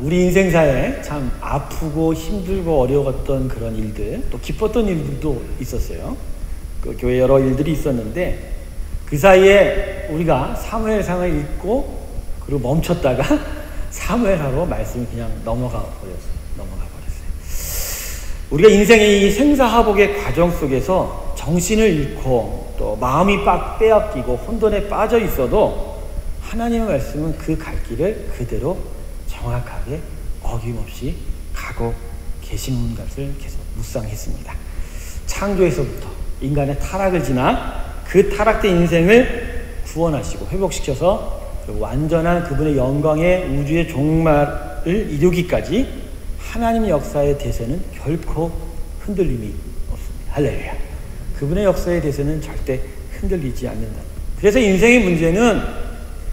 우리 인생사에 참 아프고 힘들고 어려웠던 그런 일들, 또 기뻤던 일들도 있었어요. 그 교회 여러 일들이 있었는데 그 사이에 우리가 사무엘상을 읽고 그리고 멈췄다가 사무엘하러 말씀이 그냥 넘어가 버렸어요. 우리가 인생의 이 생사하복의 과정 속에서 정신을 잃고 또 마음이 빼앗기고 혼돈에 빠져 있어도 하나님의 말씀은 그 갈 길을 그대로 정확하게 어김없이 가고 계신 것을 계속 묵상했습니다. 창조에서부터 인간의 타락을 지나 그 타락된 인생을 구원하시고 회복시켜서 완전한 그분의 영광의 우주의 종말을 이루기까지 하나님의 역사의 대세는 결코 흔들림이 없습니다. 할렐루야. 그분의 역사의 대세는 절대 흔들리지 않는다. 그래서 인생의 문제는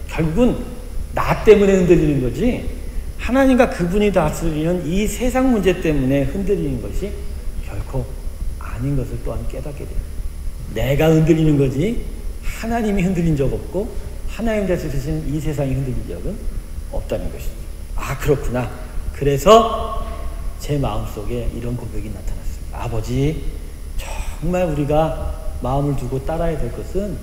결국은 나 때문에 흔들리는 거지 하나님과 그분이 다스리는 이 세상 문제 때문에 흔들리는 것이 결코 아닌 것을 또한 깨닫게 됩니다. 내가 흔들리는 거지 하나님이 흔들린 적 없고 하나님 다스리신 이 세상이 흔들린 적은 없다는 것이죠. 아, 그렇구나. 그래서 제 마음속에 이런 고백이 나타났습니다. 아버지, 정말 우리가 마음을 두고 따라야 될 것은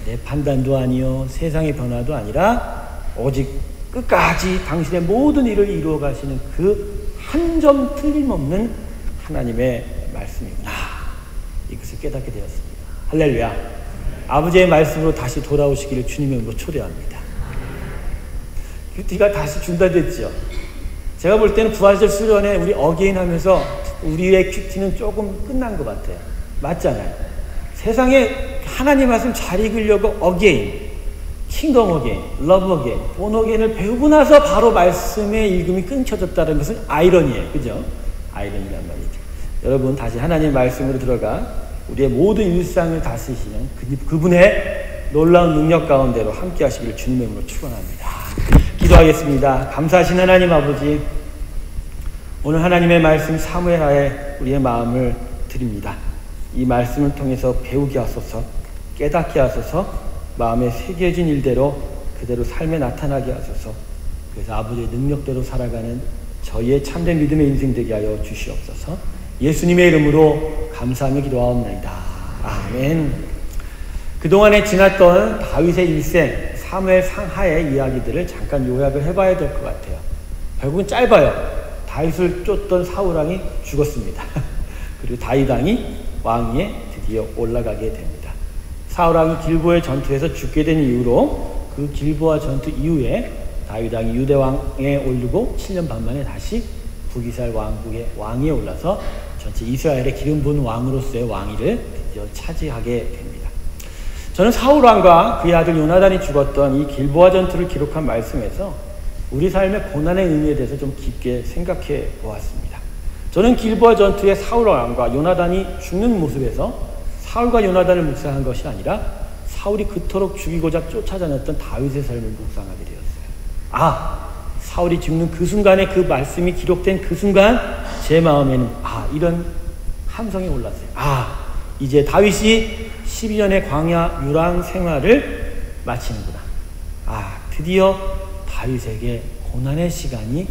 내 판단도 아니요 세상의 변화도 아니라 오직 끝까지 당신의 모든 일을 이루어 가시는 그 한 점 틀림없는 하나님의 말씀이구나. 이것을 깨닫게 되었습니다. 할렐루야. 아버지의 말씀으로 다시 돌아오시기를 주님의 이름으로 초대합니다. 큐티가 다시 중단됐죠. 제가 볼 때는 부활절 수련회 우리 어게인 하면서 우리의 큐티는 조금 끝난 것 같아요. 맞잖아요. 세상에 하나님 말씀 잘 읽으려고 어게인, 킹덤 어게인, 러브 어게인, 본 어게인을 배우고 나서 바로 말씀의 읽음이 끊겨졌다는 것은 아이러니예요. 그죠? 아이러니란 말이죠. 여러분 다시 하나님의 말씀으로 들어가 우리의 모든 일상을 다스리시는 그분의 놀라운 능력 가운데로 함께 하시기를 주님의 이름으로 축원합니다. 기도하겠습니다. 감사하신 하나님 아버지, 오늘 하나님의 말씀 사무엘하에 우리의 마음을 드립니다. 이 말씀을 통해서 배우게 하소서, 깨닫게 하소서, 마음에 새겨진 일대로 그대로 삶에 나타나게 하소서. 그래서 아버지의 능력대로 살아가는 저희의 참된 믿음의 인생 되게 하여 주시옵소서. 예수님의 이름으로 감사하며 기도하옵나이다. 아멘. 그동안에 지났던 다윗의 일생 사무엘 상하의 이야기들을 잠깐 요약을 해봐야 될 것 같아요. 결국은 짧아요. 다윗을 쫓던 사울왕이 죽었습니다. 그리고 다윗 왕이 왕위에 드디어 올라가게 됩니다. 사울왕이 길보의 전투에서 죽게 된 이후로 그 길보아 전투 이후에 다윗 왕이 유대 왕에 오르고 7년 반 만에 다시 북이스라엘 왕국의 왕위에 올라서 전체 이스라엘의 기름 부은 왕으로서의 왕위를 드디어 차지하게 됩니다. 저는 사울왕과 그의 아들 요나단이 죽었던 이 길보아 전투를 기록한 말씀에서 우리 삶의 고난의 의미에 대해서 좀 깊게 생각해 보았습니다. 저는 길보아 전투의 사울왕과 요나단이 죽는 모습에서 사울과 요나단을 묵상한 것이 아니라 사울이 그토록 죽이고자 쫓아다녔던 다윗의 삶을 묵상하게 되었어요. 사울이 죽는 그 순간에 그 말씀이 기록된 그 순간 제 마음에는 이런 함성이 올랐어요. 이제 다윗이 12년의 광야 유랑 생활을 마치는구나. 드디어 다윗에게 고난의 시간이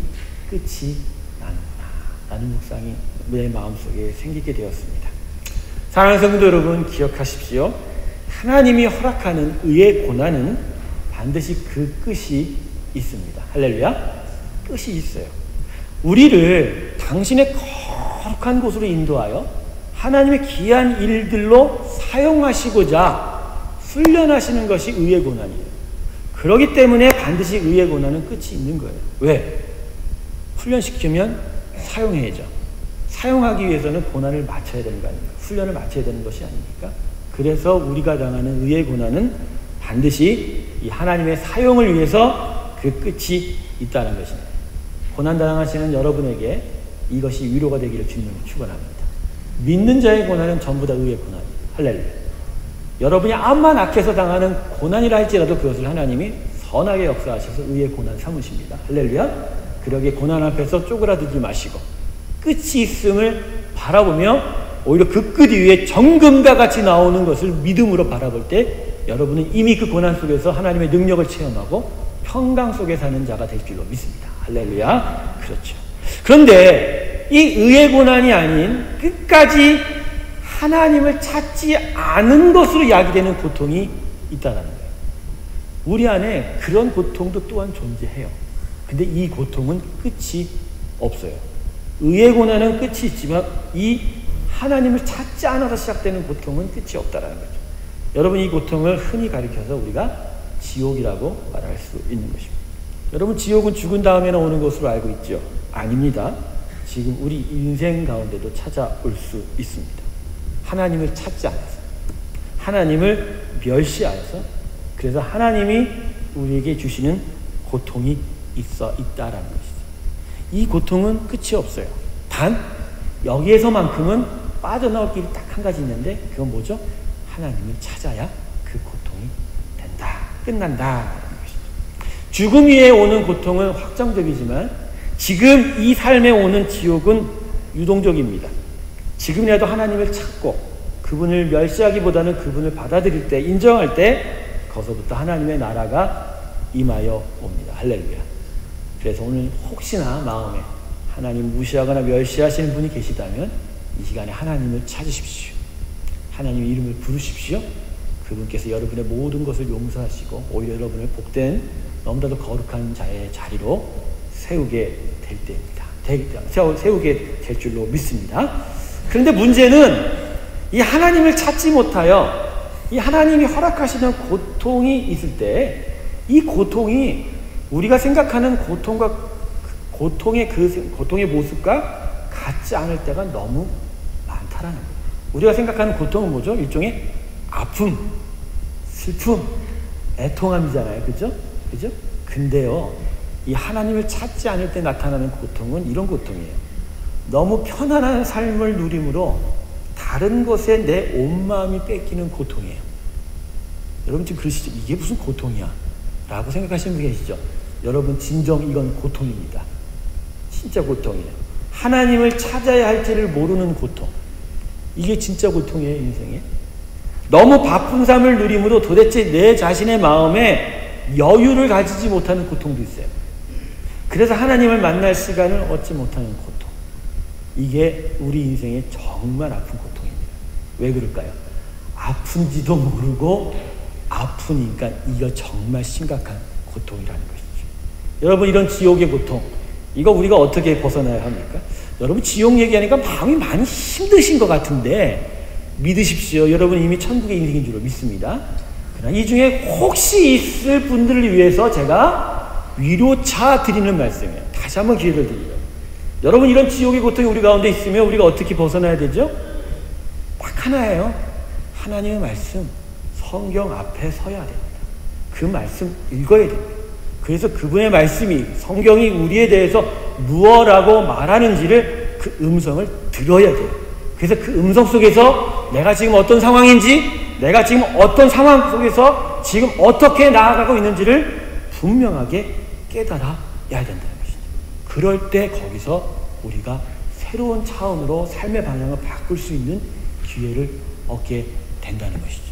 끝이 나는구나 라는 묵상이 내 마음속에 생기게 되었습니다. 사랑하는 성도 여러분, 기억하십시오. 하나님이 허락하는 의의 고난은 반드시 그 끝이 있습니다. 할렐루야. 끝이 있어요. 우리를 당신의 거룩한 곳으로 인도하여 하나님의 귀한 일들로 사용하시고자 훈련하시는 것이 의의 고난이에요. 그렇기 때문에 반드시 의의 고난은 끝이 있는 거예요. 왜? 훈련시키면 사용해야죠. 사용하기 위해서는 고난을 마쳐야 되는 거 아닙니까? 훈련을 마쳐야 되는 것이 아닙니까? 그래서 우리가 당하는 의의 고난은 반드시 이 하나님의 사용을 위해서 그 끝이 있다는 것입니다. 고난당하시는 여러분에게 이것이 위로가 되기를 주님으로 축원합니다. 믿는 자의 고난은 전부 다 의의 고난입니다. 할렐루야. 여러분이 암만 악해서 당하는 고난이라 할지라도 그것을 하나님이 선하게 역사하셔서 의의 고난 삼으십니다. 할렐루야. 그러기에 고난 앞에서 쪼그라들지 마시고 끝이 있음을 바라보며 오히려 그 끝 위에 정금과 같이 나오는 것을 믿음으로 바라볼 때 여러분은 이미 그 고난 속에서 하나님의 능력을 체험하고 평강 속에 사는 자가 될 줄로 믿습니다. 할렐루야. 그렇죠. 그런데 이 의의 고난이 아닌 끝까지 하나님을 찾지 않은 것으로 야기되는 고통이 있다는 거예요. 우리 안에 그런 고통도 또한 존재해요. 근데 이 고통은 끝이 없어요. 의의 고난은 끝이 있지만 이 하나님을 찾지 않아서 시작되는 고통은 끝이 없다는 거죠. 여러분, 이 고통을 흔히 가리켜서 우리가 지옥이라고 말할 수 있는 것입니다. 여러분, 지옥은 죽은 다음에는 오는 것으로 알고 있죠? 아닙니다. 지금 우리 인생 가운데도 찾아올 수 있습니다. 하나님을 찾지 않아서, 하나님을 멸시하여서, 그래서 하나님이 우리에게 주시는 고통이 있다라는 것이죠. 이 고통은 끝이 없어요. 단 여기에서만큼은 빠져나올 길이 딱 한 가지 있는데 그건 뭐죠? 하나님을 찾아야 그 고통이 된다, 끝난다라는 것이죠. 죽음 위에 오는 고통은 확정적이지만 지금 이 삶에 오는 지옥은 유동적입니다. 지금이라도 하나님을 찾고 그분을 멸시하기보다는 그분을 받아들일 때, 인정할 때 거기서부터 하나님의 나라가 임하여 옵니다. 할렐루야. 그래서 오늘 혹시나 마음에 하나님 무시하거나 멸시하시는 분이 계시다면 이 시간에 하나님을 찾으십시오. 하나님의 이름을 부르십시오. 그분께서 여러분의 모든 것을 용서하시고 오히려 여러분을 복된 너무나도 거룩한 자의 자리로 세우게 될 때입니다. 세우게 될 줄로 믿습니다. 그런데 문제는 이 하나님을 찾지 못하여 이 하나님이 허락하시는 고통이 있을 때 이 고통이 우리가 생각하는 고통의 모습과 같지 않을 때가 너무 많다라는 거예요. 우리가 생각하는 고통은 뭐죠? 일종의 아픔, 슬픔, 애통함이잖아요. 그죠? 근데요, 이 하나님을 찾지 않을 때 나타나는 고통은 이런 고통이에요. 너무 편안한 삶을 누림으로 다른 것에 내 온 마음이 뺏기는 고통이에요. 여러분 지금 그러시죠? 이게 무슨 고통이야? 라고 생각하시는 분 계시죠? 여러분 진정 이건 고통입니다. 진짜 고통이에요. 하나님을 찾아야 할지를 모르는 고통. 이게 진짜 고통이에요, 인생에. 너무 바쁜 삶을 누림으로 도대체 내 자신의 마음에 여유를 가지지 못하는 고통도 있어요. 그래서 하나님을 만날 시간을 얻지 못하는 고통. 이게 우리 인생의 정말 아픈 고통입니다. 왜 그럴까요? 아픈지도 모르고 아프니까 이거 정말 심각한 고통이라는 것이죠. 여러분, 이런 지옥의 고통, 이거 우리가 어떻게 벗어나야 합니까? 여러분, 지옥 얘기하니까 마음이 많이 힘드신 것 같은데 믿으십시오. 여러분 이미 천국의 인생인 줄로 믿습니다. 그러나 이 중에 혹시 있을 분들을 위해서 제가 위로차 드리는 말씀이에요. 다시 한번 기회를 드리죠. 여러분, 이런 지옥의 고통이 우리 가운데 있으면 우리가 어떻게 벗어나야 되죠? 딱 하나예요. 하나님의 말씀, 성경 앞에 서야 됩니다. 그 말씀 읽어야 됩니다. 그래서 그분의 말씀이, 성경이 우리에 대해서 무엇라고 말하는지를 그 음성을 들어야 돼요. 그래서 그 음성 속에서 내가 지금 어떤 상황인지, 내가 지금 어떤 상황 속에서 지금 어떻게 나아가고 있는지를 분명하게 깨달아야 된다는 것이죠. 그럴 때 거기서 우리가 새로운 차원으로 삶의 방향을 바꿀 수 있는 기회를 얻게 된다는 것이죠.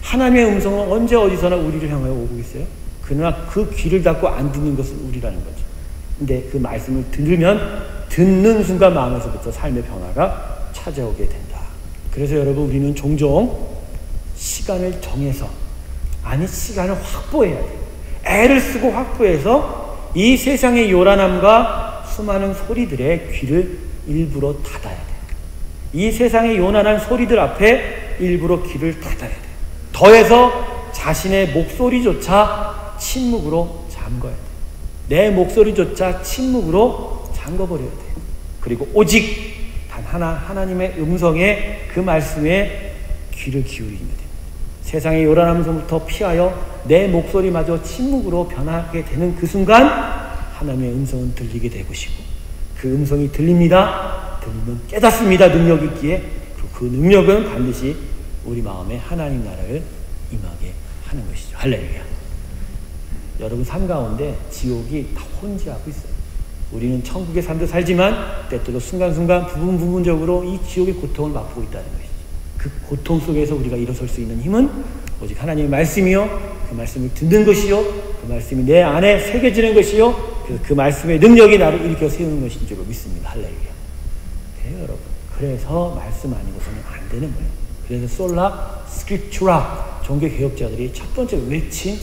하나님의 음성은 언제 어디서나 우리를 향하여 오고 있어요. 그러나 그 귀를 닫고 안 듣는 것은 우리라는 거죠. 근데 그 말씀을 들으면 듣는 순간 마음에서부터 삶의 변화가 찾아오게 된다. 그래서 여러분, 우리는 종종 시간을 정해서, 아니 시간을 확보해야 돼요. 애를 쓰고 확보해서 이 세상의 요란함과 수많은 소리들의 귀를 일부러 닫아야 돼요. 이 세상의 요란한 소리들 앞에 일부러 귀를 닫아야 돼요. 더해서 자신의 목소리조차 침묵으로 잠궈야 돼요. 내 목소리조차 침묵으로 잠궈버려야 돼요. 그리고 오직 단 하나, 하나님의 음성에, 그 말씀에 귀를 기울이면 됩니다. 세상의 요란함서부터 피하여 내 목소리마저 침묵으로 변하게 되는 그 순간 하나님의 음성은 들리게 될 것이고, 그 음성이 들립니다. 들리면 깨닫습니다. 능력이 있기에 그 능력은 반드시 우리 마음에 하나님 나라를 임하게 하는 것이죠. 할렐루야. 여러분, 삶 가운데 지옥이 다 혼재하고 있어요. 우리는 천국의 삶도 살지만 때때로 순간순간 부분적으로 이 지옥의 고통을 맛보고 있다는 것이죠. 그 고통 속에서 우리가 일어설 수 있는 힘은 오직 하나님의 말씀이요, 그 말씀을 듣는 것이요, 그 말씀이 내 안에 새겨지는 것이요 그 말씀의 능력이 나를 일으켜 세우는 것인 줄로 믿습니다. 할렐루야. 네, 여러분. 그래서 말씀 아니고서는 안 되는 거예요. 그래서 솔라 스크립추라 종교개혁자들이 첫 번째 외친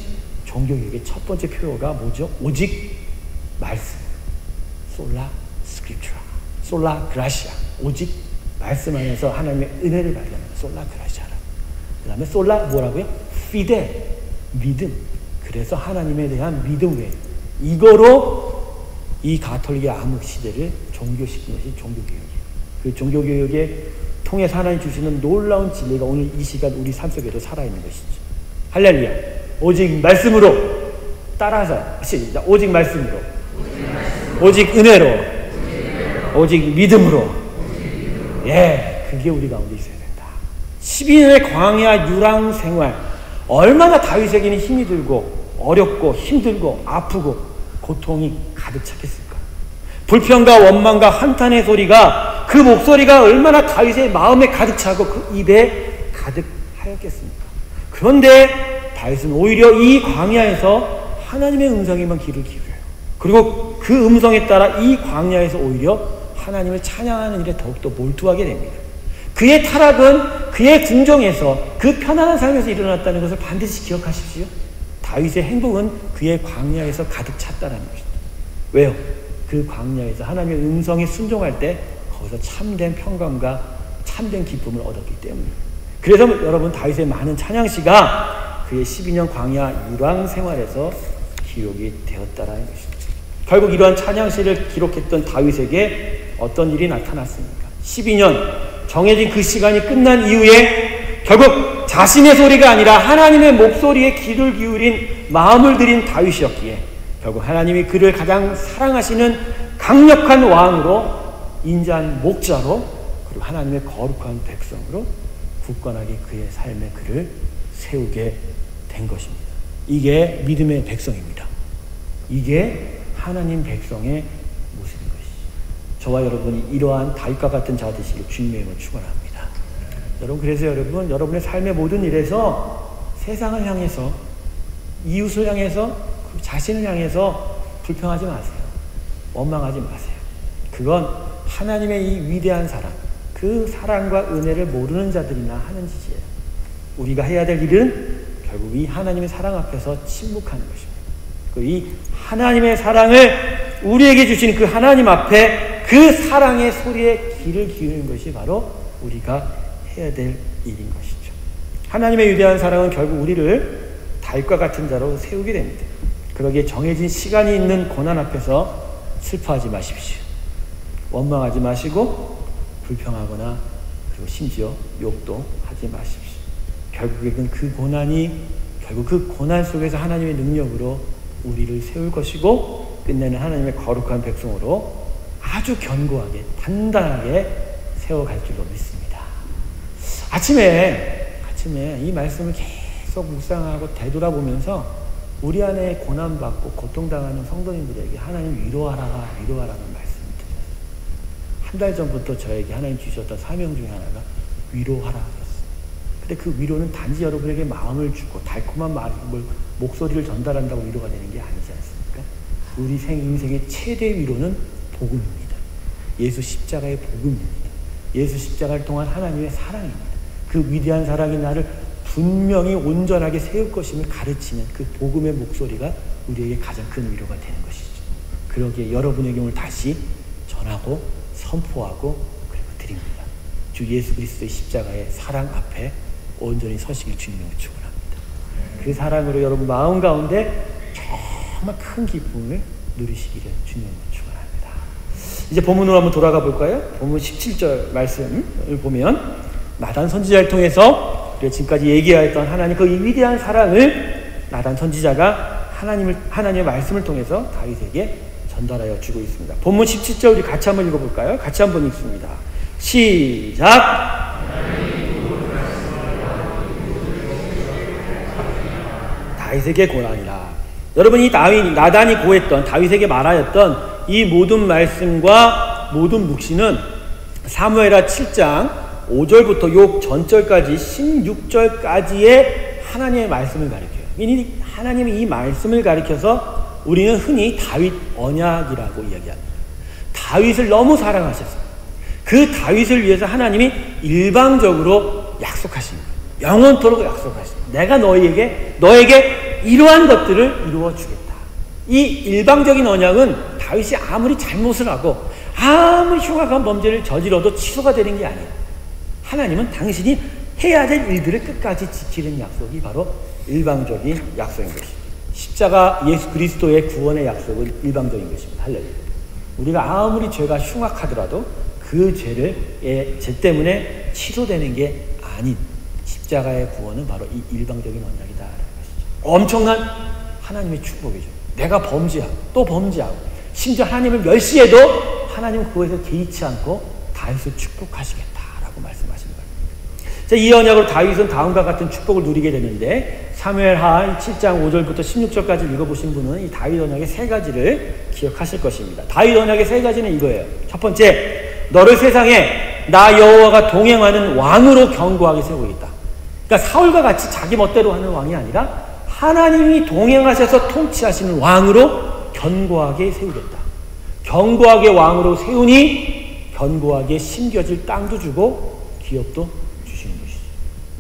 종교개혁의 첫 번째 표어가 뭐죠? 오직 말씀. 솔라 스크립추라, 솔라 그라시아. 오직 말씀 안에서 하나님의 은혜를 발견하는 솔라 그라시아라. 그 다음에 솔라 뭐라고요? 피데, 믿음. 그래서 하나님에 대한 믿음 외에 이거로 이 가톨릭의 암흑 시대를 종교시킨 것이 종교개혁이에요. 그 종교개혁에 통해서 하나님 주시는 놀라운 진리가 오늘 이 시간 우리 삶 속에도 살아있는 것이죠. 할렐루야. 오직 말씀으로 따라서 시작. 오직 말씀으로, 오직 은혜로, 오직 믿음으로. 예, 그게 우리 가운데 있어야 된다. 12년의 광야 유랑 생활, 얼마나 다윗에게는 힘이 들고 어렵고 힘들고 아프고 고통이 가득 찼겠습니까? 불평과 원망과 한탄의 소리가, 그 목소리가 얼마나 다윗의 마음에 가득 차고 그 입에 가득하였겠습니까? 그런데 다윗은 오히려 이 광야에서 하나님의 음성에만 귀를 기울여요. 그리고 그 음성에 따라 이 광야에서 오히려 하나님을 찬양하는 일에 더욱더 몰두하게 됩니다. 그의 타락은 그의 궁정에서, 그 편안한 삶에서 일어났다는 것을 반드시 기억하십시오. 다윗의 행복은 그의 광야에서 가득 찼다는 것입니다. 왜요? 그 광야에서 하나님의 음성에 순종할 때 거기서 참된 평강과 참된 기쁨을 얻었기 때문입니다. 그래서 여러분, 다윗의 많은 찬양시가 그의 12년 광야 유랑 생활에서 기록이 되었다라는 것입니다. 결국 이러한 찬양시를 기록했던 다윗에게 어떤 일이 나타났습니까? 12년 정해진 그 시간이 끝난 이후에 결국 자신의 소리가 아니라 하나님의 목소리에 귀를 기울인 마음을 들인 다윗이었기에 결국 하나님이 그를 가장 사랑하시는 강력한 왕으로 인자한 목자로, 그리고 하나님의 거룩한 백성으로 굳건하게 그의 삶에 그를 세우게 된 것입니다. 이게 믿음의 백성입니다. 이게 하나님 백성의 모습인 것이죠. 저와 여러분이 이러한 다윗과 같은 자 되시길 주님의 이름으로 축원합니다. 여러분, 그래서 여러분, 여러분의 삶의 모든 일에서 세상을 향해서, 이웃을 향해서, 자신을 향해서 불평하지 마세요. 원망하지 마세요. 그건 하나님의 이 위대한 사랑, 그 사랑과 은혜를 모르는 자들이나 하는 짓이에요. 우리가 해야 될 일은 결국 이 하나님의 사랑 앞에서 침묵하는 것입니다. 이 하나님의 사랑을 우리에게 주신 그 하나님 앞에 그 사랑의 소리에 귀를 기울이는 것이 바로 우리가 해야 될 일인 것이죠. 하나님의 위대한 사랑은 결국 우리를 다윗과 같은 자로 세우게 됩니다. 그러기에 정해진 시간이 있는 고난 앞에서 슬퍼하지 마십시오. 원망하지 마시고 불평하거나 그리고 심지어 욕도 하지 마십시오. 결국에는 그 고난이, 결국 그 고난 속에서 하나님의 능력으로 우리를 세울 것이고 끝내는 하나님의 거룩한 백성으로 아주 견고하게 단단하게 세워갈 줄로 믿습니다. 아침에 이 말씀을 계속 묵상하고 되돌아보면서 우리 안에 고난받고 고통당하는 성도님들에게 하나님 위로하라는 말씀을 드렸어요. 한 달 전부터 저에게 하나님 주셨던 사명 중에 하나가 위로하라. 근데 그 위로는 단지 여러분에게 마음을 주고 달콤한 목소리를 전달한다고 위로가 되는 게 아니지 않습니까? 우리 인생의 최대 위로는 복음입니다. 예수 십자가의 복음입니다. 예수 십자가를 통한 하나님의 사랑입니다. 그 위대한 사랑이 나를 분명히 온전하게 세울 것임을 가르치는 그 복음의 목소리가 우리에게 가장 큰 위로가 되는 것이죠. 그러기에 여러분에게 오늘 다시 전하고 선포하고 그리고 드립니다. 주 예수 그리스도의 십자가의 사랑 앞에 온전히 서시길 주님으로 축원합니다. 그 사랑으로 여러분 마음 가운데 정말 큰 기쁨을 누리시기를 주님으로 축원합니다. 이제 본문으로 한번 돌아가 볼까요? 본문 17절 말씀을 보면 나단 선지자를 통해서 지금까지 얘기하였던 하나님 그 위대한 사랑을 나단 선지자가 하나님의 말씀을 통해서 다윗에게 전달하여 주고 있습니다. 본문 17절 우리 같이 한번 읽어볼까요? 같이 한번 읽습니다. 시작! 다윗에게 고하니라. 여러분, 이 나단이 고했던, 다윗에게 말하였던 이 모든 말씀과 모든 묵시는 사무엘하 7장 5절부터 욕 전절까지 16절까지의 하나님의 말씀을 가리켜요. 하나님이 이 말씀을 가리켜서 우리는 흔히 다윗 언약이라고 이야기합니다. 다윗을 너무 사랑하셨어요. 그 다윗을 위해서 하나님이 일방적으로 약속하신 거예요. 영원토록 약속하신 거예요. 내가 너에게 이러한 것들을 이루어 주겠다. 이 일방적인 언약은 다윗이 아무리 잘못을 하고 아무리 흉악한 범죄를 저질러도 취소가 되는 게 아니에요. 하나님은 당신이 해야 될 일들을 끝까지 지키는 약속이 바로 일방적인 약속인 것입니다. 십자가 예수 그리스도의 구원의 약속은 일방적인 것입니다. 할렐루야. 우리가 아무리 죄가 흉악하더라도 그 죄 때문에 취소되는 게 아닌 십자가의 구원은 바로 이 일방적인 언약이다라는 것이죠. 엄청난 하나님의 축복이죠. 내가 범죄하고 또 범죄하고 심지어 하나님을 멸시해도 하나님은 그것에서 개의치 않고 다윗을 축복하시겠다라고 말씀하신 거예요. 자, 이 언약으로 다윗은 다음과 같은 축복을 누리게 되는데 사무엘하 7장 5절부터 16절까지 읽어보신 분은 이 다윗 언약의 세 가지를 기억하실 것입니다. 다윗 언약의 세 가지는 이거예요. 첫 번째, 너를 세상에 나 여호와가 동행하는 왕으로 견고하게 세우겠다. 그러니까 사울과 같이 자기 멋대로 하는 왕이 아니라 하나님이 동행하셔서 통치하시는 왕으로 견고하게 세우겠다. 견고하게 왕으로 세우니 견고하게 심겨질 땅도 주고 기업도 주시는 것이죠.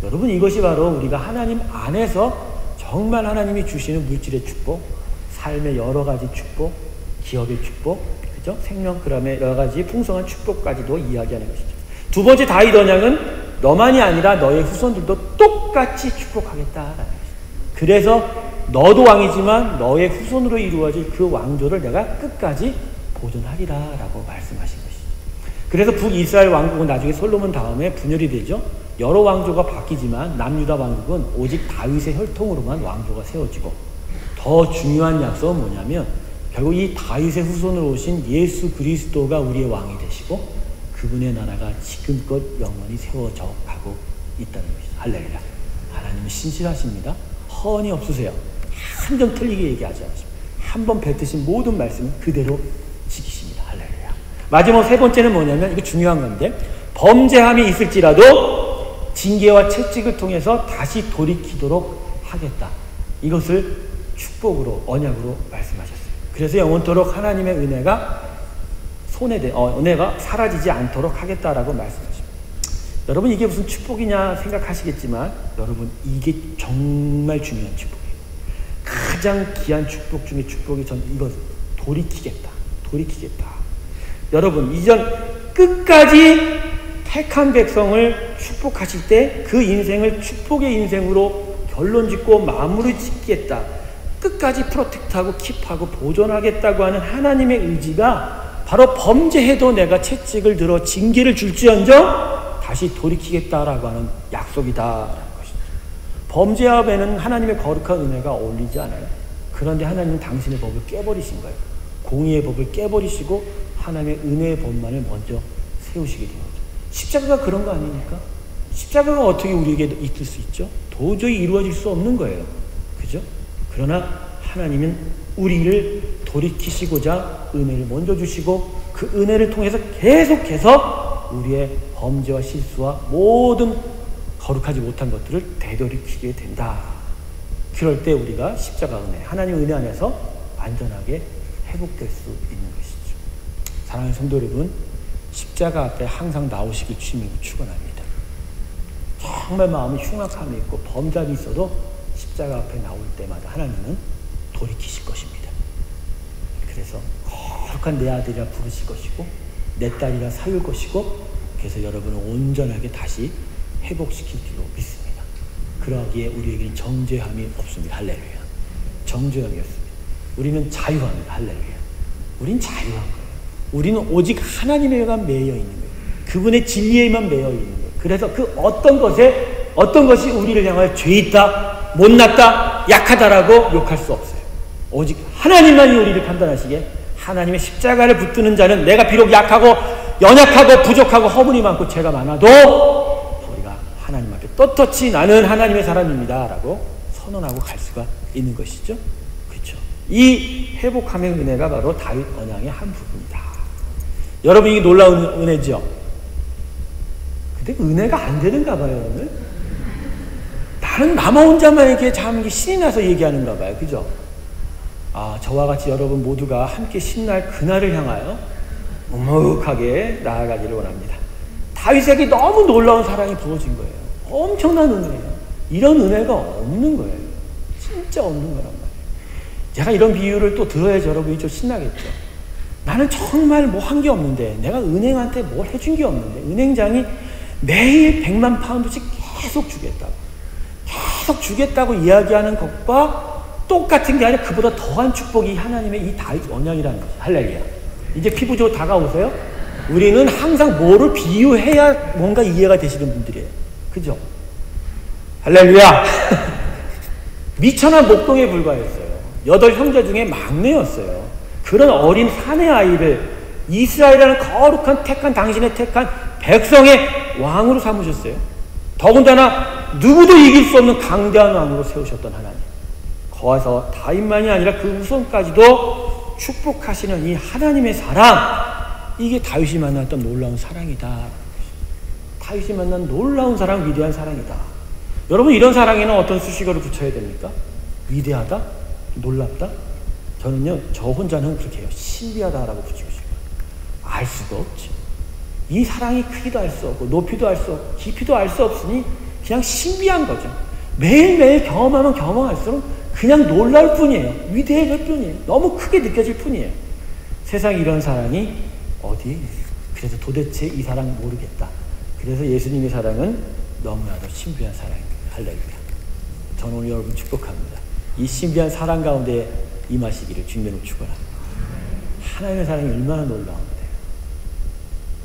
여러분, 이것이 바로 우리가 하나님 안에서 정말 하나님이 주시는 물질의 축복, 삶의 여러 가지 축복, 기업의 축복, 그죠? 생명, 그다음에 여러 가지 풍성한 축복까지도 이야기하는 것이죠. 두 번째 다윗 언약은 너만이 아니라 너의 후손들도 똑같이 축복하겠다라는 것이죠. 그래서 너도 왕이지만 너의 후손으로 이루어질 그 왕조를 내가 끝까지 보존하리라라고 말씀하신 것이죠. 그래서 북이스라엘 왕국은 나중에 솔로몬 다음에 분열이 되죠. 여러 왕조가 바뀌지만 남유다 왕국은 오직 다윗의 혈통으로만 왕조가 세워지고, 더 중요한 약속은 뭐냐면 결국 이 다윗의 후손으로 오신 예수 그리스도가 우리의 왕이 되시고 그분의 나라가 지금껏 영원히 세워져 가고 있다는 것이죠. 할렐루야. 하나님은 신실하십니다. 허언이 없으세요. 한 점 틀리게 얘기하지 않으십니다. 한 번 뱉으신 모든 말씀은 그대로 지키십니다. 할렐루야. 마지막 세 번째는 뭐냐면, 이거 중요한 건데, 범죄함이 있을지라도 징계와 채찍을 통해서 다시 돌이키도록 하겠다. 이것을 축복으로, 언약으로 말씀하셨어요. 그래서 영원토록 하나님의 은혜가 은혜가 사라지지 않도록 하겠다라고 말씀하십니다. 여러분, 이게 무슨 축복이냐 생각하시겠지만 여러분, 이게 정말 중요한 축복이에요. 가장 귀한 축복 중에 축복이 전 이거 돌이키겠다. 여러분, 이전 끝까지 택한 백성을 축복하실 때 그 인생을 축복의 인생으로 결론짓고 마무리 짓겠다. 끝까지 프로텍트하고 킵하고 보존하겠다고 하는 하나님의 의지가 바로 범죄해도 내가 채찍을 들어 징계를 줄지언정 다시 돌이키겠다라고 하는 약속이다라는 것이죠. 범죄함에는 하나님의 거룩한 은혜가 어울리지 않아요. 그런데 하나님은 당신의 법을 깨버리신 거예요. 공의의 법을 깨버리시고 하나님의 은혜의 법만을 먼저 세우시게 된 거죠. 십자가가 그런 거 아닙니까? 십자가가 어떻게 우리에게 있을 수 있죠? 도저히 이루어질 수 없는 거예요. 그죠? 그러나 하나님은 우리를 돌이키시고자 은혜를 먼저 주시고 그 은혜를 통해서 계속해서 우리의 범죄와 실수와 모든 거룩하지 못한 것들을 되돌이키게 된다. 그럴 때 우리가 십자가 은혜, 하나님의 은혜 안에서 완전하게 회복될 수 있는 것이죠. 사랑하는 성도 여러분, 십자가 앞에 항상 나오시길 주님이 축원합니다. 정말 마음이 흉악함이 있고 범죄함이 있어도 십자가 앞에 나올 때마다 하나님은 돌이키실 것입니다. 그래서 거룩한 내 아들이라 부르실 것이고 내 딸이라 사귈 것이고, 그래서 여러분을 온전하게 다시 회복시킬 줄로 믿습니다. 그러기에 우리에게는 정죄함이 없습니다. 할렐루야. 정죄함이 없습니다. 우리는 자유합니다. 할렐루야. 우린 자유한 거예요. 우리는 오직 하나님에게만 매여 있는 거예요. 그분의 진리에만 매여 있는 거예요. 그래서 그 어떤 것이 우리를 향하여 죄 있다, 못났다, 약하다라고 욕할 수 없어요. 오직 하나님만이 우리를 판단하시기에 하나님의 십자가를 붙드는 자는 내가 비록 약하고 연약하고 부족하고 허물이 많고 죄가 많아도 우리가 하나님 앞에 떳떳이 나는 하나님의 사람입니다 라고 선언하고 갈 수가 있는 것이죠. 그렇죠? 이 회복함의 은혜가 바로 다윗 언약의 한 부분이다. 여러분, 이게 놀라운 은혜죠. 근데 은혜가 안 되는가 봐요. 오늘 나는 나만 혼자만 이렇게 참 신이 나서 얘기하는가 봐요. 그죠? 저와 같이 여러분 모두가 함께 신날 그날을 향하여 묵묵하게 나아가기를 원합니다. 다윗에게 너무 놀라운 사랑이 부어진 거예요. 엄청난 은혜예요. 이런 은혜가 없는 거예요. 진짜 없는 거란 말이에요. 제가 이런 비유를 또 들어야지 여러분이 좀 신나겠죠. 나는 정말 뭐 한 게 없는데, 내가 은행한테 뭘 해준 게 없는데, 은행장이 매일 100만 파운드씩 계속 주겠다고 이야기하는 것과 똑같은 게 아니라 그보다 더한 축복이 하나님의 이 다윗 언약이라는 거죠. 할렐루야. 이제 피부적으로 다가오세요? 우리는 항상 뭐를 비유해야 뭔가 이해가 되시는 분들이에요. 그죠? 할렐루야. 미천한 목동에 불과했어요. 8형제 중에 막내였어요. 그런 어린 사내 아이를 이스라엘이라는 거룩한 당신의 택한 백성의 왕으로 삼으셨어요. 더군다나 누구도 이길 수 없는 강대한 왕으로 세우셨던 하나님. 거기서 다윗만이 아니라 그 후손까지도 축복하시는 이 하나님의 사랑, 이게 다윗이 만났던 놀라운 사랑이다. 다윗이 만난 놀라운 사랑, 위대한 사랑이다. 여러분, 이런 사랑에는 어떤 수식어를 붙여야 됩니까? 위대하다? 놀랍다? 저는요, 저 혼자는 그렇게 해요. 신비하다라고 붙이고 싶어요. 알 수가 없지. 이 사랑이 크기도 알 수 없고 높이도 알 수 없고 깊이도 알 수 없으니 그냥 신비한 거죠. 매일매일 경험하면 경험할수록 그냥 놀라울 뿐이에요. 위대해질 뿐이에요. 너무 크게 느껴질 뿐이에요. 세상에 이런 사랑이 어디에 있어요? 그래서 도대체 이 사랑 모르겠다. 그래서 예수님의 사랑은 너무나도 신비한 사랑입니다. 할렐루야. 저는 오늘 여러분 축복합니다. 이 신비한 사랑 가운데 임하시기를 주님으로 축원합니다. 하나님의 사랑이 얼마나 놀라운데.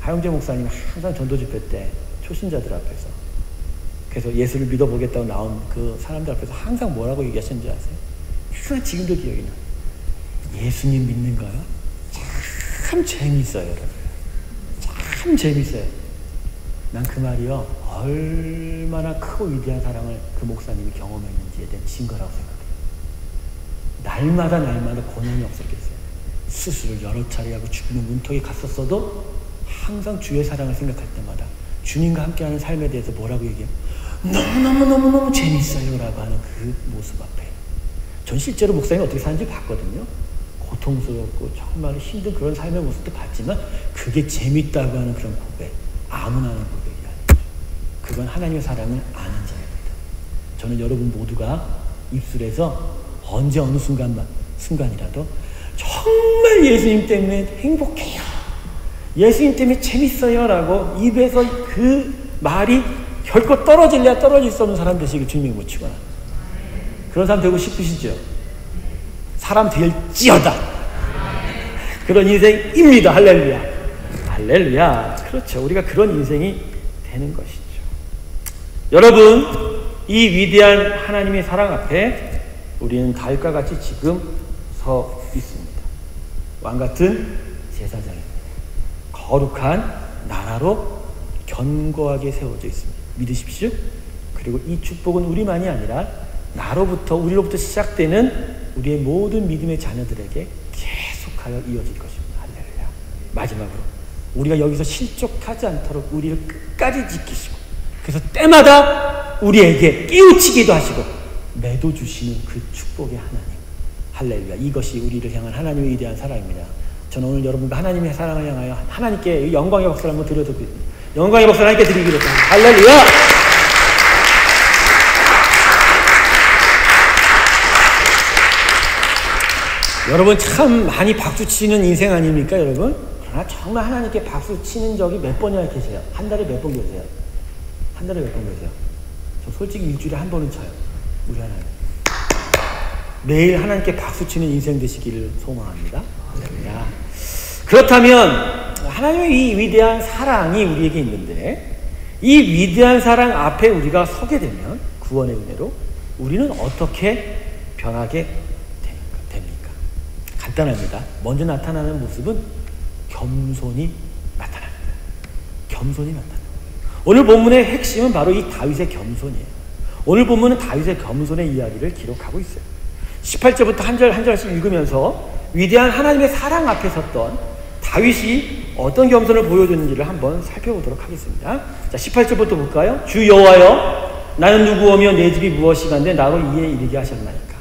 하영재 목사님 항상 전도 집회 때 초신자들 앞에서, 그래서 예수를 믿어보겠다고 나온 그 사람들 앞에서 항상 뭐라고 얘기하셨는지 아세요? 항상 지금도 기억이 나요. 예수님 믿는 거요? 참 재밌어요, 여러분. 참 재밌어요. 난 그 말이요, 얼마나 크고 위대한 사랑을 그 목사님이 경험했는지에 대한 증거라고 생각해요. 날마다 고난이 없었겠어요. 수술을 여러 차례 하고 죽는 문턱에 갔었어도 항상 주의 사랑을 생각할 때마다 주님과 함께하는 삶에 대해서 뭐라고 얘기해요? 너무너무 재밌어요 라고 하는 그 모습 앞에 전 실제로 목사님이 어떻게 사는지 봤거든요. 고통스럽고 정말 힘든 그런 삶의 모습도 봤지만 그게 재밌다고 하는 그런 고백, 아무나 하는 고백이 아니죠. 그건 하나님의 사랑을 아는 자입니다. 저는 여러분 모두가 입술에서 언제 어느 순간이라도 정말 예수님 때문에 행복해요, 예수님 때문에 재밌어요 라고 입에서 그 말이 결코 떨어질래야 떨어질 수 없는 사람 되시길 주님이 못 치거나, 그런 사람 되고 싶으시죠? 사람 될지어다. 그런 인생입니다. 할렐루야. 할렐루야. 그렇죠. 우리가 그런 인생이 되는 것이죠. 여러분, 이 위대한 하나님의 사랑 앞에 우리는 다윗과 같이 지금 서 있습니다. 왕 같은 제사장입니다. 거룩한 나라로 견고하게 세워져 있습니다. 믿으십시오. 그리고 이 축복은 우리만이 아니라 우리로부터 시작되는 우리의 모든 믿음의 자녀들에게 계속하여 이어질 것입니다. 할렐루야. 마지막으로 우리가 여기서 실족하지 않도록 우리를 끝까지 지키시고, 그래서 때마다 우리에게 깨우치기도 하시고 매도 주시는 그 축복의 하나님. 할렐루야. 이것이 우리를 향한 하나님의 위대한 사랑입니다. 저는 오늘 여러분과 하나님의 사랑을 향하여 하나님께 영광의 박수를 한번 드려도 영광의 박수를 하나님께 드리기로 합니다. 할렐루야. 여러분, 참 많이 박수 치는 인생 아닙니까, 여러분? 그러나 정말 하나님께 박수 치는 적이 몇 번이나 계세요? 한 달에 몇 번 계세요? 한 달에 몇 번 계세요? 저 솔직히 일주일에 한 번은 쳐요. 우리 하나님. 매일 하나님께 박수 치는 인생 되시기를 소망합니다. 할렐루야. 그렇다면 하나님의 이 위대한 사랑이 우리에게 있는데, 이 위대한 사랑 앞에 우리가 서게 되면 구원의 은혜로 우리는 어떻게 변하게 됩니까? 간단합니다. 먼저 나타나는 모습은 겸손이 나타납니다. 겸손이 나타납니다. 오늘 본문의 핵심은 바로 이 다윗의 겸손이에요. 오늘 본문은 다윗의 겸손의 이야기를 기록하고 있어요. 18절부터 한 절 한 절씩 읽으면서 위대한 하나님의 사랑 앞에 섰던 다윗이 어떤 겸손을 보여줬는지를 한번 살펴보도록 하겠습니다. 자, 18절부터 볼까요? 주 여호와여, 나는 누구오며 내 집이 무엇이간데 나로 이에 이르게 하셨나이까.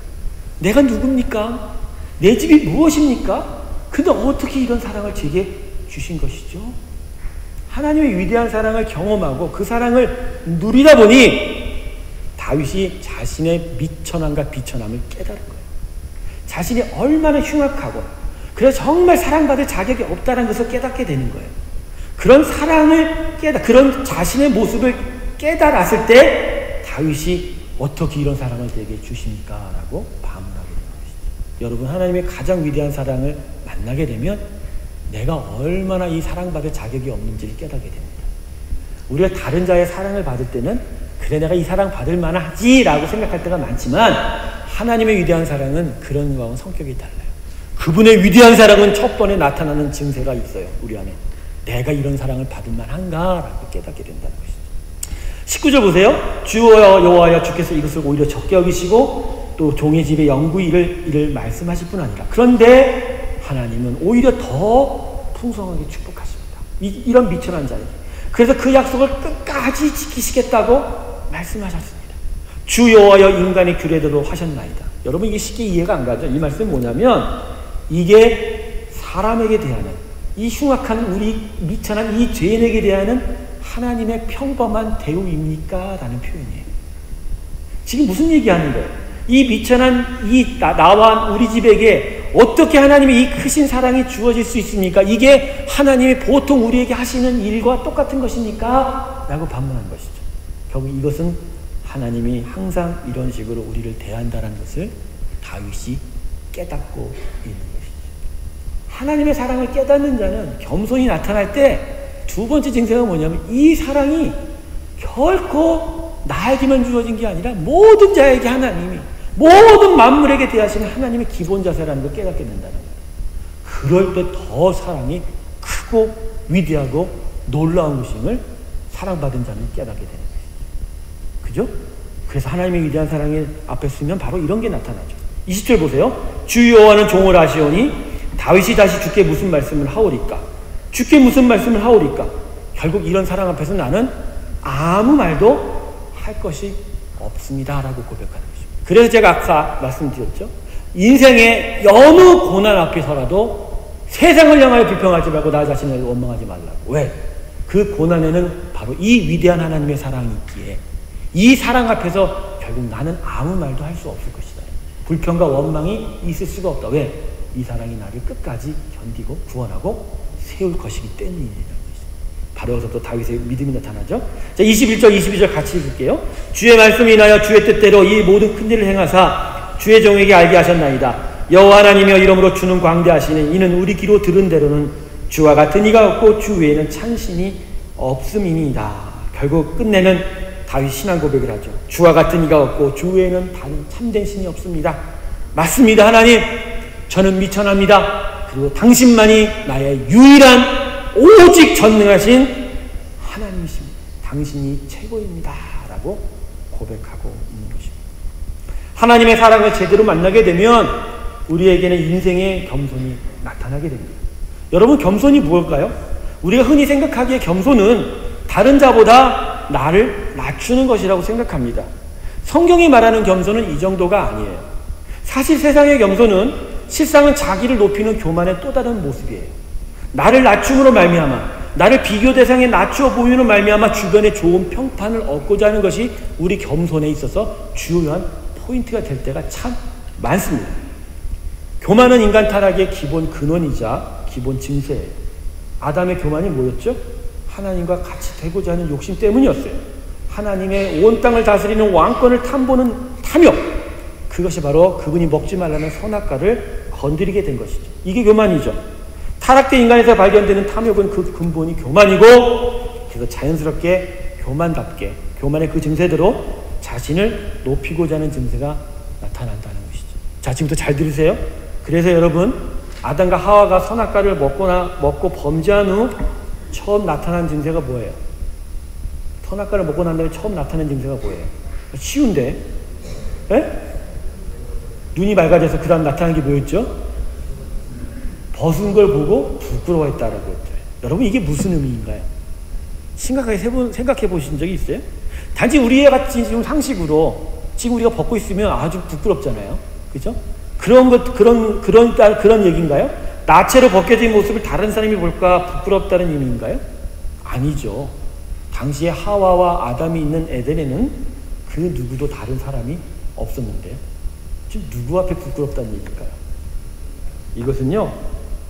내가 누굽니까? 내 집이 무엇입니까? 근데 어떻게 이런 사랑을 제게 주신 것이죠? 하나님의 위대한 사랑을 경험하고 그 사랑을 누리다 보니 다윗이 자신의 미천함과 비천함을 깨달은 거예요. 자신이 얼마나 흉악하고 그래서 정말 사랑받을 자격이 없다는 것을 깨닫게 되는 거예요. 그런 사랑을 그런 자신의 모습을 깨달았을 때 다윗이 어떻게 이런 사랑을 내게 주십니까? 라고 반문하게 되는 것이죠. 여러분, 하나님의 가장 위대한 사랑을 만나게 되면 내가 얼마나 이 사랑받을 자격이 없는지를 깨닫게 됩니다. 우리가 다른 자의 사랑을 받을 때는 그래 내가 이 사랑 받을 만하지 라고 생각할 때가 많지만 하나님의 위대한 사랑은 그런 거하고는 성격이 달라요. 그분의 위대한 사랑은 첫 번에 나타나는 증세가 있어요. 우리 안에 내가 이런 사랑을 받을 만한가 라고 깨닫게 된다는 것이죠. 19절 보세요. 주여 여호와여 주께서 이것을 오히려 적게 여기시고 또 종의 집에 영구히 이를 말씀하실 뿐 아니라 그런데 하나님은 오히려 더 풍성하게 축복하십니다. 이런 미천한 자에게. 그래서 그 약속을 끝까지 지키시겠다고 말씀하셨습니다. 주 여호와여 인간의 규례대로 하셨나이다. 여러분, 이게 쉽게 이해가 안 가죠? 이 말씀은 뭐냐면 이게 사람에게 대하는 이 흉악한 우리 미천한 이 죄인에게 대하는 하나님의 평범한 대우입니까? 라는 표현이에요. 지금 무슨 얘기하는 거예요? 이 미천한 나와 우리 집에게 어떻게 하나님의 이 크신 사랑이 주어질 수 있습니까? 이게 하나님이 보통 우리에게 하시는 일과 똑같은 것입니까? 라고 반문한 것이죠. 결국 이것은 하나님이 항상 이런 식으로 우리를 대한다는 것을 다윗이 깨닫고 있는 것이죠. 하나님의 사랑을 깨닫는 자는 겸손히 나타날 때 두 번째 증세가 뭐냐면 이 사랑이 결코 나에게만 주어진 게 아니라 모든 자에게 하나님이 모든 만물에게 대하시는 하나님의 기본 자세라는 걸 깨닫게 된다는 거예요. 그럴 때 더 사랑이 크고 위대하고 놀라운 것임을 사랑받은 자는 깨닫게 되는 거예요. 그죠? 그래서 하나님의 위대한 사랑이 앞에 쓰면 바로 이런 게 나타나죠. 20절 보세요. 주 여호와는 종을 아시오니 다윗이 다시 주께 무슨 말씀을 하오리까? 주께 무슨 말씀을 하오리까? 결국 이런 사랑 앞에서 나는 아무 말도 할 것이 없습니다 라고 고백하는 것입니다. 그래서 제가 아까 말씀드렸죠. 인생의 어느 고난 앞에서라도 세상을 향하여 불평하지 말고 나 자신을 원망하지 말라고. 왜? 그 고난에는 바로 이 위대한 하나님의 사랑이 있기에 이 사랑 앞에서 결국 나는 아무 말도 할 수 없을 것이다. 불평과 원망이 있을 수가 없다. 왜? 이 사랑이 나를 끝까지 견디고 구원하고 세울 것이기 때문이라는 것이죠. 바로 여기서 또 다윗의 믿음이 나타나죠. 자, 21절 22절 같이 읽을게요. 주의 말씀이 인하여 주의 뜻대로 이 모든 큰 일을 행하사 주의 종에게 알게 하셨나이다. 여호와 하나님이여 이러므로 주는 광대하시니 이는 우리 귀로 들은 대로는 주와 같은 이가 없고 주 외에는 찬신이 없음이니이다. 결국 끝내는 다윗 신앙 고백을 하죠. 주와 같은 이가 없고 주 외에는 다른 참된 신이 없습니다. 맞습니다. 하나님, 저는 미천합니다. 그리고 당신만이 나의 유일한 오직 전능하신 하나님이십니다. 당신이 최고입니다. 라고 고백하고 있는 것입니다. 하나님의 사랑을 제대로 만나게 되면 우리에게는 인생의 겸손이 나타나게 됩니다. 여러분, 겸손이 무엇일까요? 우리가 흔히 생각하기에 겸손은 다른 자보다 나를 낮추는 것이라고 생각합니다. 성경이 말하는 겸손은 이 정도가 아니에요. 사실 세상의 겸손은 실상은 자기를 높이는 교만의 또 다른 모습이에요. 나를 낮춤으로 말미암아 나를 비교 대상에 낮추어 보이는 말미암아 주변에 좋은 평판을 얻고자 하는 것이 우리 겸손에 있어서 주요한 포인트가 될 때가 참 많습니다. 교만은 인간 타락의 기본 근원이자 기본 증세예요. 아담의 교만이 뭐였죠? 하나님과 같이 되고자 하는 욕심 때문이었어요. 하나님의 온 땅을 다스리는 왕권을 탐보는 탐욕, 그것이 바로 그분이 먹지 말라는 선악과를 건드리게 된 것이죠. 이게 교만이죠. 타락된 인간에서 발견되는 탐욕은 그 근본이 교만이고, 그래서 자연스럽게 교만답게 교만의 그 증세대로 자신을 높이고자 하는 증세가 나타난다는 것이죠. 자, 지금부터 잘 들으세요. 그래서 여러분, 아담과 하와가 선악과를 먹고 범죄한 후 처음 나타난 증세가 뭐예요? 선악과를 먹고 난 다음에 처음 나타난 증세가 뭐예요? 쉬운데, 에? 눈이 맑아져서 그 다음 나타난 게 뭐였죠? 벗은 걸 보고 부끄러워했다라고 했죠. 여러분, 이게 무슨 의미인가요? 생각해 보신 적이 있어요? 단지 우리의 같이 지금 상식으로 지금 우리가 벗고 있으면 아주 부끄럽잖아요. 그죠? 그런 얘기인가요? 나체로 벗겨진 모습을 다른 사람이 볼까 부끄럽다는 의미인가요? 아니죠. 당시에 하와와 아담이 있는 에덴에는 그 누구도 다른 사람이 없었는데요. 지금 누구 앞에 부끄럽다는 얘기일까요? 이것은요,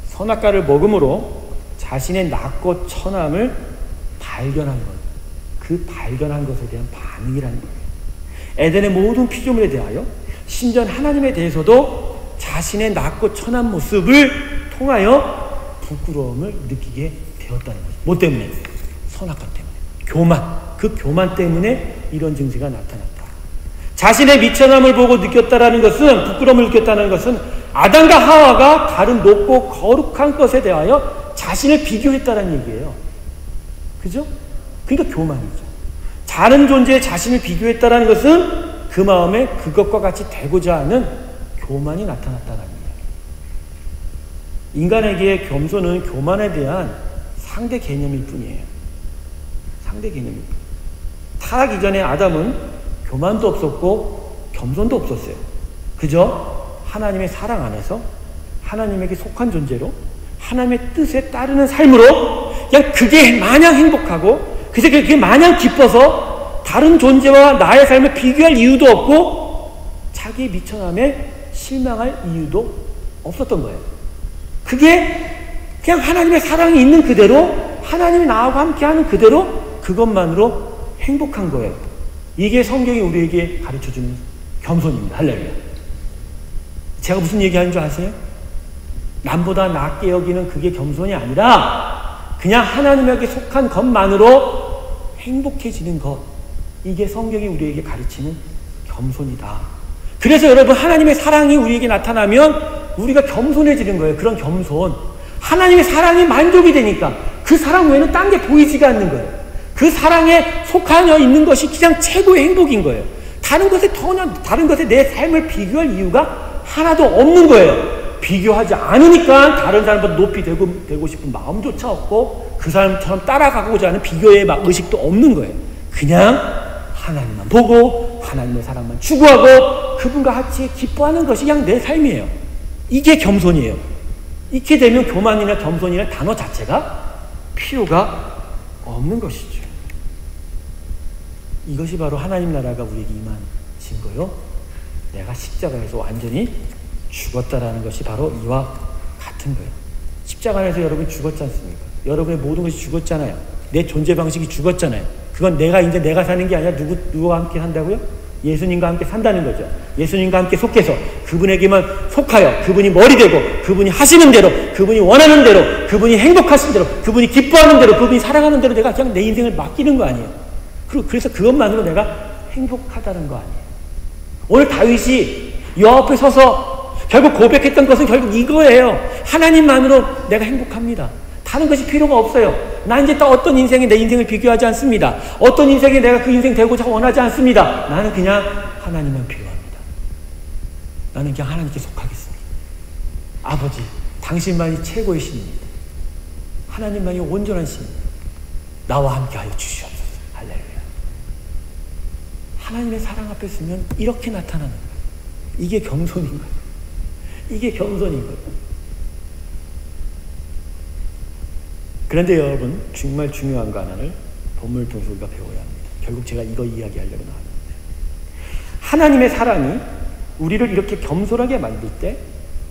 선악과를 먹음으로 자신의 낮고 천함을 발견한 것, 그 발견한 것에 대한 반응이라는 거예요. 에덴의 모든 피조물에 대하여 심지어 하나님에 대해서도 자신의 낮고 천한 모습을 통하여 부끄러움을 느끼게 되었다는 거죠. 뭐 때문에? 선악과 때문에. 교만. 그 교만 때문에 이런 증세가 나타났다. 자신의 미천함을 보고 느꼈다라는 것은, 부끄러움을 느꼈다는 것은 아담과 하와가 다른 높고 거룩한 것에 대하여 자신을 비교했다는 얘기예요. 그죠? 그러니까 교만이죠. 다른 존재에 자신을 비교했다는 것은 그 마음에 그것과 같이 되고자 하는 교만이 나타났다는 이야기. 인간에게 겸손은 교만에 대한 상대 개념일 뿐이에요. 상대 개념일 뿐. 타락 이전에 아담은 교만도 없었고 겸손도 없었어요. 그저 하나님의 사랑 안에서 하나님에게 속한 존재로 하나님의 뜻에 따르는 삶으로 그냥 그게 마냥 행복하고 그래서 그게 마냥 기뻐서 다른 존재와 나의 삶을 비교할 이유도 없고 자기의 미천함에 실망할 이유도 없었던 거예요. 그게 그냥 하나님의 사랑이 있는 그대로 하나님이 나하고 함께하는 그대로 그것만으로 행복한 거예요. 이게 성경이 우리에게 가르쳐주는 겸손입니다. 할렐루야. 제가 무슨 얘기하는 줄 아세요? 남보다 낫게 여기는 그게 겸손이 아니라 그냥 하나님에게 속한 것만으로 행복해지는 것. 이게 성경이 우리에게 가르치는 겸손이다. 그래서 여러분, 하나님의 사랑이 우리에게 나타나면 우리가 겸손해지는 거예요. 그런 겸손. 하나님의 사랑이 만족이 되니까 그 사랑 외에는 딴 게 보이지가 않는 거예요. 그 사랑에 속하여 있는 것이 그냥 최고의 행복인 거예요. 다른 것에 내 삶을 비교할 이유가 하나도 없는 거예요. 비교하지 않으니까 다른 사람보다 높이 되고 싶은 마음조차 없고 그 사람처럼 따라가고자 하는 비교의 의식도 없는 거예요. 그냥 하나님만 보고 하나님의 사랑만 추구하고 그분과 같이 기뻐하는 것이 그냥 내 삶이에요. 이게 겸손이에요. 이렇게 되면 교만이나 겸손이라는 단어 자체가 필요가 없는 것이죠. 이것이 바로 하나님 나라가 우리에게 임한 증거요. 내가 십자가에서 완전히 죽었다라는 것이 바로 이와 같은 거예요. 십자가 안에서 여러분 죽었지 않습니까? 여러분의 모든 것이 죽었잖아요. 내 존재 방식이 죽었잖아요. 그건 내가 사는 게 아니라 누구와 함께 산다고요? 예수님과 함께 산다는 거죠. 예수님과 함께 속해서 그분에게만 속하여 그분이 머리 되고 그분이 하시는 대로 그분이 원하는 대로 그분이 행복하신 대로 그분이 기뻐하는 대로 그분이 사랑하는 대로 내가 그냥 내 인생을 맡기는 거 아니에요. 그래서 그것만으로 내가 행복하다는 거 아니에요. 오늘 다윗이 여 앞에 서서 결국 고백했던 것은 결국 이거예요. 하나님만으로 내가 행복합니다. 다른 것이 필요가 없어요. 나 이제 또 어떤 인생에 내 인생을 비교하지 않습니다. 어떤 인생에 내가 그 인생 되고자 원하지 않습니다. 나는 그냥 하나님만 필요합니다. 나는 그냥 하나님께 속하겠습니다. 아버지, 당신만이 최고의 신입니다. 하나님만이 온전한 신입니다. 나와 함께하여 주시옵소서. 할렐루야. 하나님의 사랑 앞에 서면 이렇게 나타나는 거예요. 이게 겸손인 거예요. 이게 겸손인 거예요. 그런데 여러분, 정말 중요한 거 하나를 본문을 통해서 우리가 배워야 합니다. 결국 제가 이거 이야기하려고 나왔는데, 하나님의 사랑이 우리를 이렇게 겸손하게 만들 때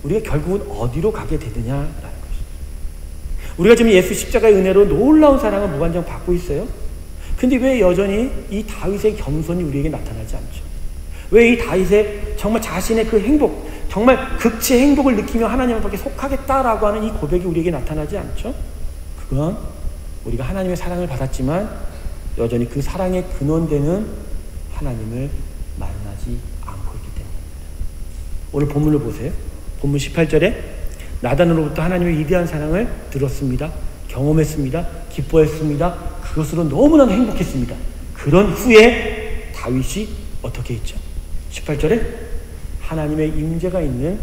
우리가 결국은 어디로 가게 되느냐라는 것이죠. 우리가 지금 예수 십자가의 은혜로 놀라운 사랑을 무한정 받고 있어요. 근데 왜 여전히 이 다윗의 겸손이 우리에게 나타나지 않죠? 왜 이 다윗의 정말 자신의 그 행복, 정말 극치의 행복을 느끼며 하나님 앞에 속하겠다라고 하는 이 고백이 우리에게 나타나지 않죠? 그건 우리가 하나님의 사랑을 받았지만 여전히 그 사랑의 근원되는 하나님을 만나지 않고 있기 때문입니다. 오늘 본문을 보세요. 본문 18절에 나단으로부터 하나님의 위대한 사랑을 들었습니다. 경험했습니다. 기뻐했습니다. 그것으로 너무나도 행복했습니다. 그런 후에 다윗이 어떻게 했죠? 18절에 하나님의 임재가 있는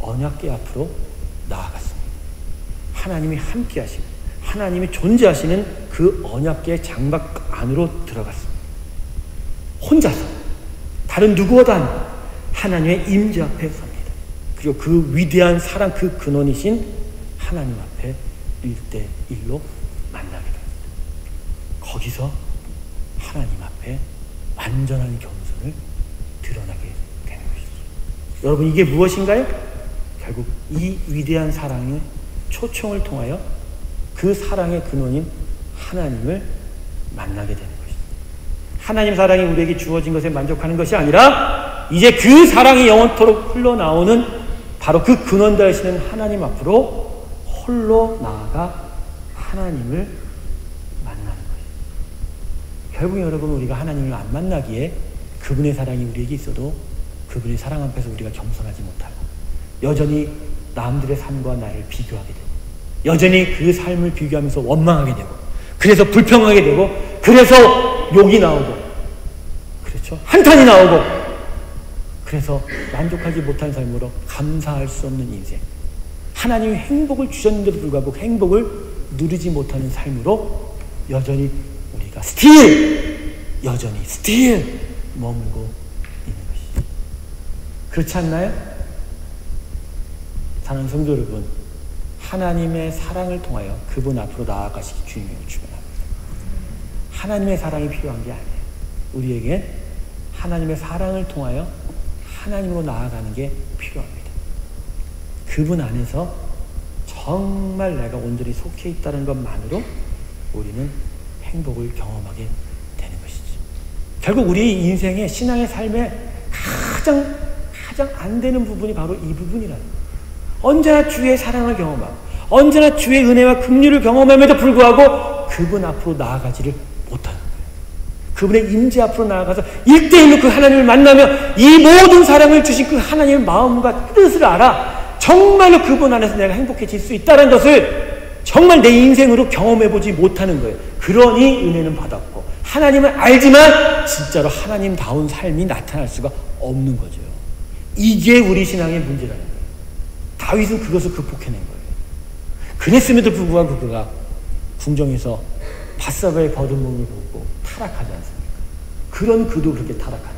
언약궤 앞으로 나아갔습니다. 하나님이 함께 하시고 하나님이 존재하시는 그 언약궤의 장막 안으로 들어갔습니다. 혼자서 다른 누구보다 아니고 하나님의 임재 앞에 섭니다. 그리고 그 위대한 사랑 그 근원이신 하나님 앞에 1대1로 만나게 됩니다. 거기서 하나님 앞에 완전한 겸손을 드러나게 되는 것이죠. 여러분, 이게 무엇인가요? 결국 이 위대한 사랑의 초청을 통하여 그 사랑의 근원인 하나님을 만나게 되는 것이죠. 하나님 사랑이 우리에게 주어진 것에 만족하는 것이 아니라 이제 그 사랑이 영원토록 흘러나오는 바로 그 근원 되시는 하나님 앞으로 홀로 나아가 하나님을 만나는 거예요. 결국 여러분, 우리가 하나님을 안 만나기에 그분의 사랑이 우리에게 있어도 그분의 사랑 앞에서 우리가 겸손하지 못하고 여전히 남들의 삶과 나를 비교하게 되고 여전히 그 삶을 비교하면서 원망하게 되고 그래서 불평하게 되고 그래서 욕이 나오고 그렇죠? 한탄이 나오고 그래서 만족하지 못한 삶으로 감사할 수 없는 인생, 하나님이 행복을 주셨는데도 불구하고 행복을 누리지 못하는 삶으로 여전히 우리가 여전히 머물고 있는 것이죠. 그렇지 않나요? 사랑하는 성도 여러분, 하나님의 사랑을 통하여 그분 앞으로 나아가시기 주님을 축원합니다. 하나님의 사랑이 필요한 게 아니에요. 우리에게 하나님의 사랑을 통하여 하나님으로 나아가는 게 필요합니다. 그분 안에서 정말 내가 온전히 속해 있다는 것만으로 우리는 행복을 경험하게 되는 것이죠. 결국 우리 인생의 신앙의 삶의 가장 안 되는 부분이 바로 이 부분이라는 거예요. 언제나 주의 사랑을 경험하고 언제나 주의 은혜와 긍휼을 경험함에도 불구하고 그분 앞으로 나아가지를 못하는 거예요. 그분의 임재 앞으로 나아가서 1대1로 그 하나님을 만나며 이 모든 사랑을 주신 그 하나님의 마음과 뜻을 알아 정말로 그분 안에서 내가 행복해질 수 있다는 것을 정말 내 인생으로 경험해보지 못하는 거예요. 그러니 은혜는 받았고 하나님을 알지만 진짜로 하나님다운 삶이 나타날 수가 없는 거죠. 이게 우리 신앙의 문제라는 거예요. 다윗은 그것을 극복해낸 거예요. 그랬음에도 불구하고 그가 궁정에서 밧사바의 거듭 몸을 보고 타락하지 않습니까? 그런 그도 그렇게 타락하는데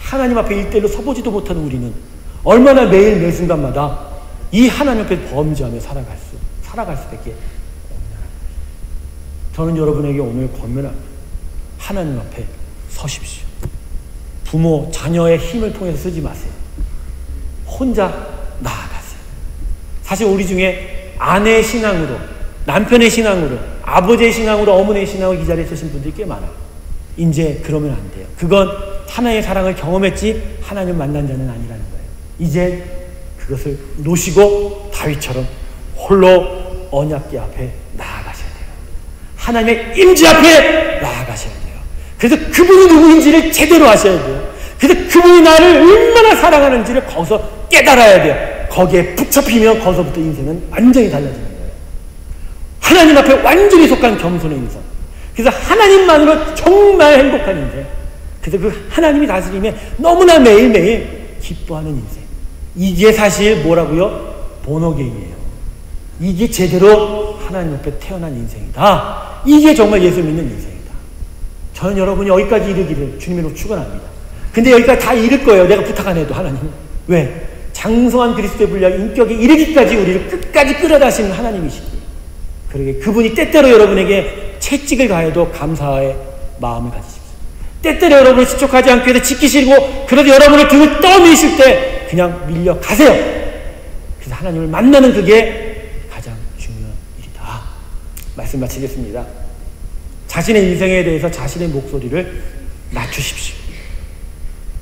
하나님 앞에 1대1로 서보지도 못하는 우리는 얼마나 매일 매 순간마다 이 하나님 앞에 범죄하며 살아갈 수밖에 없는 거예요. 저는 여러분에게 오늘 권면합니다. 하나님 앞에 서십시오. 부모, 자녀의 힘을 통해서 쓰지 마세요. 혼자 나아가세요. 사실 우리 중에 아내의 신앙으로, 남편의 신앙으로, 아버지의 신앙으로, 어머니의 신앙으로 이 자리에 서신 분들이 꽤 많아요. 이제 그러면 안 돼요. 그건 하나님의 사랑을 경험했지 하나님 만난 자는 아니라는 거예요. 이제 그것을 놓으시고 다윗처럼 홀로 언약궤 앞에 나아가셔야 돼요. 하나님의 임재 앞에 나아가셔야 돼요. 그래서 그분이 누구인지를 제대로 아셔야 돼요. 그래서 그분이 나를 얼마나 사랑하는지를 거기서 깨달아야 돼요. 거기에 붙잡히면 거기서부터 인생은 완전히 달라지는 거예요. 하나님 앞에 완전히 속한 겸손의 인생. 그래서 하나님만으로 정말 행복한 인생. 그래서 그 하나님이 다스림에 너무나 매일매일 기뻐하는 인생. 이게 사실 뭐라고요? 본어게인이에요. 이게 제대로 하나님 앞에 태어난 인생이다. 이게 정말 예수 믿는 인생이다. 저는 여러분이 여기까지 이르기를 주님으로 축원합니다. 근데 여기까지 다 이룰 거예요. 내가 부탁 안 해도 하나님. 왜? 장성한 그리스도의 분량 인격에 이르기까지 우리를 끝까지 끌어다시는 하나님이시기에 그러게 그분이 때때로 여러분에게 채찍을 가해도 감사의 마음을 가지십시오. 때때로 여러분을 지적하지 않기 위해서 지키시고 그래도 여러분을 등을 떠미실 때 그냥 밀려 가세요. 그래서 하나님을 만나는 그게 가장 중요한 일이다. 말씀 마치겠습니다. 자신의 인생에 대해서 자신의 목소리를 낮추십시오.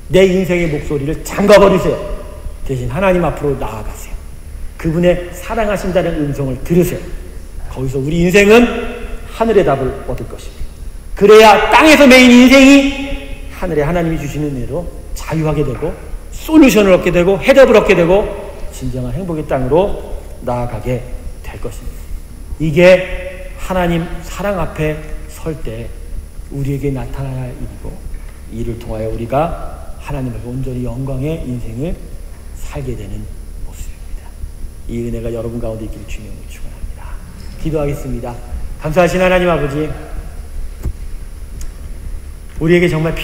내 인생의 목소리를 잠가버리세요. 대신 하나님 앞으로 나아가세요. 그분의 사랑하신다는 음성을 들으세요. 거기서 우리 인생은 하늘의 답을 얻을 것입니다. 그래야 땅에서 매인 인생이 하늘에 하나님이 주시는 은혜로 자유하게 되고 솔루션을 얻게 되고 해답을 얻게 되고 진정한 행복의 땅으로 나아가게 될 것입니다. 이게 하나님 사랑 앞에 설 때 우리에게 나타나야 할 일이고 이를 통하여 우리가 하나님 앞에 온전히 영광의 인생을 살게 되는 모습입니다. 이 은혜가 여러분 가운데 있기를 주님으로 축원합니다. 기도하겠습니다. 감사하신 하나님 아버지, 우리에게 정말